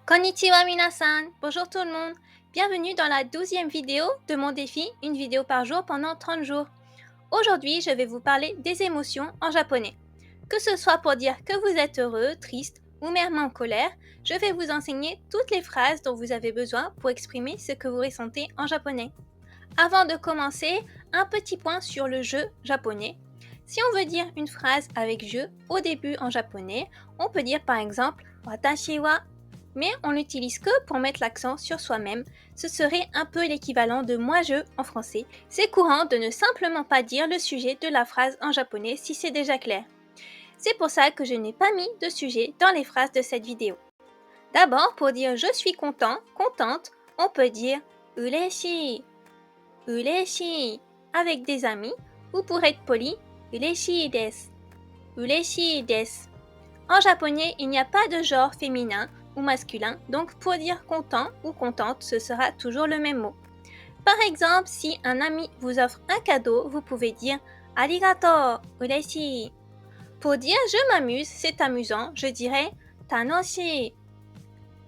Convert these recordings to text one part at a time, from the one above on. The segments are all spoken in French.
Konnichiwa minasan, bonjour tout le monde. Bienvenue dans la 12e vidéo de mon défi, une vidéo par jour pendant 30 jours. Aujourd'hui, je vais vous parler des émotions en japonais. Que ce soit pour dire que vous êtes heureux, triste ou même en colère, je vais vous enseigner toutes les phrases dont vous avez besoin pour exprimer ce que vous ressentez en japonais. Avant de commencer, un petit point sur le jeu japonais. Si on veut dire une phrase avec je au début en japonais, on peut dire par exemple Watashi wa, mais on n'utilise que pour mettre l'accent sur soi-même. Ce serait un peu l'équivalent de moi-je en français. C'est courant de ne simplement pas dire le sujet de la phrase en japonais si c'est déjà clair. C'est pour ça que je n'ai pas mis de sujet dans les phrases de cette vidéo. D'abord, pour dire je suis content, contente, on peut dire ureshi, ureshi avec des amis, ou pour être poli, ureshii desu, ureshii desu. En japonais, il n'y a pas de genre féminin ou masculin, donc pour dire content ou contente, ce sera toujours le même mot. Par exemple, si un ami vous offre un cadeau, vous pouvez dire arigato, ureshii. Pour dire je m'amuse, c'est amusant, je dirais tanoshii,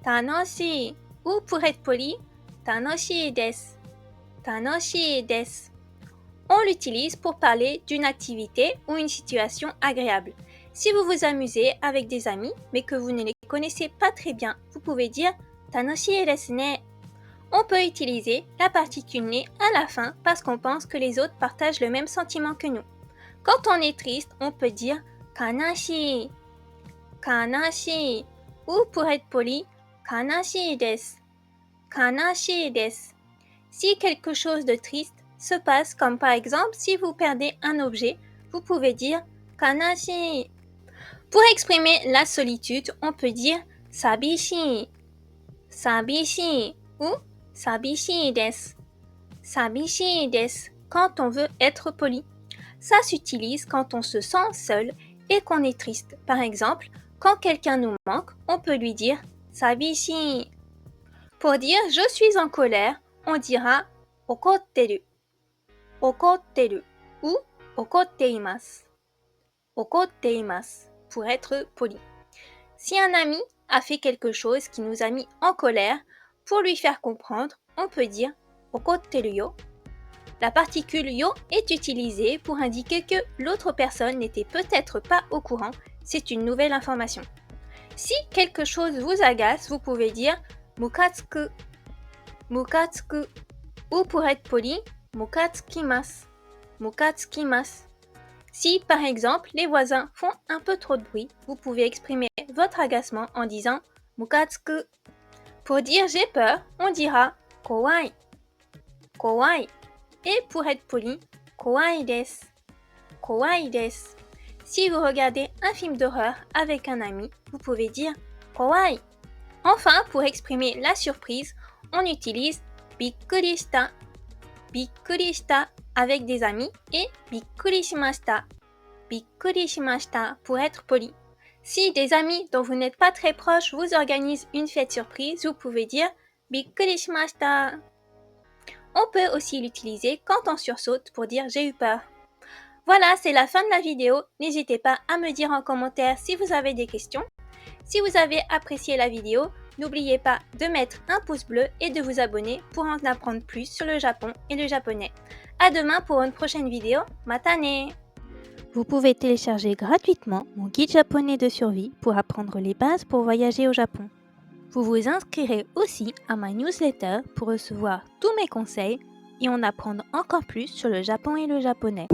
tanoshii. Ou pour être poli, tanoshii desu, tanoshii desu. On l'utilise pour parler d'une activité ou une situation agréable. Si vous vous amusez avec des amis, mais que vous ne les connaissez pas très bien, vous pouvez dire tanoshii desu ne. On peut utiliser la particule ne à la fin parce qu'on pense que les autres partagent le même sentiment que nous. Quand on est triste, on peut dire kanashii, kanashii. Ou pour être poli, kanashii desu, kanashii desu. Si quelque chose de triste se passe, comme par exemple si vous perdez un objet, vous pouvez dire kanashii. Pour exprimer la solitude, on peut dire sabishii, sabishii ou sabishii desu, sabishii desu quand on veut être poli. Ça s'utilise quand on se sent seul et qu'on est triste. Par exemple, quand quelqu'un nous manque, on peut lui dire sabishii. Pour dire je suis en colère, on dira okotteru, okotteru ou okotteimasu, okotteimasu pour être poli. Si un ami a fait quelque chose qui nous a mis en colère, pour lui faire comprendre, on peut dire okotteru yo. La particule yo est utilisée pour indiquer que l'autre personne n'était peut-être pas au courant, c'est une nouvelle information. Si quelque chose vous agace, vous pouvez dire mukatsuku, mukatsuku. Ou pour être poli, mukatsukimasu, mukatsukimasu. Si, par exemple, les voisins font un peu trop de bruit, vous pouvez exprimer votre agacement en disant mukatsuku. Pour dire j'ai peur, on dira kowai, kowai. Et pour être poli, kowai desu, kowai desu. Si vous regardez un film d'horreur avec un ami, vous pouvez dire kowai. Enfin, pour exprimer la surprise, on utilise bikkuri shita, bikkuri shita avec des amis et bikkuri shimashita, bikkuri shimashita pour être poli. Si des amis dont vous n'êtes pas très proches vous organisent une fête surprise, vous pouvez dire bikkuri shimashita. On peut aussi l'utiliser quand on sursaute pour dire j'ai eu peur. Voilà, c'est la fin de la vidéo. N'hésitez pas à me dire en commentaire si vous avez des questions. Si vous avez apprécié la vidéo, n'oubliez pas de mettre un pouce bleu et de vous abonner pour en apprendre plus sur le Japon et le japonais. À demain pour une prochaine vidéo. Matane! Vous pouvez télécharger gratuitement mon guide japonais de survie pour apprendre les bases pour voyager au Japon. Vous vous inscrirez aussi à ma newsletter pour recevoir tous mes conseils et en apprendre encore plus sur le Japon et le japonais.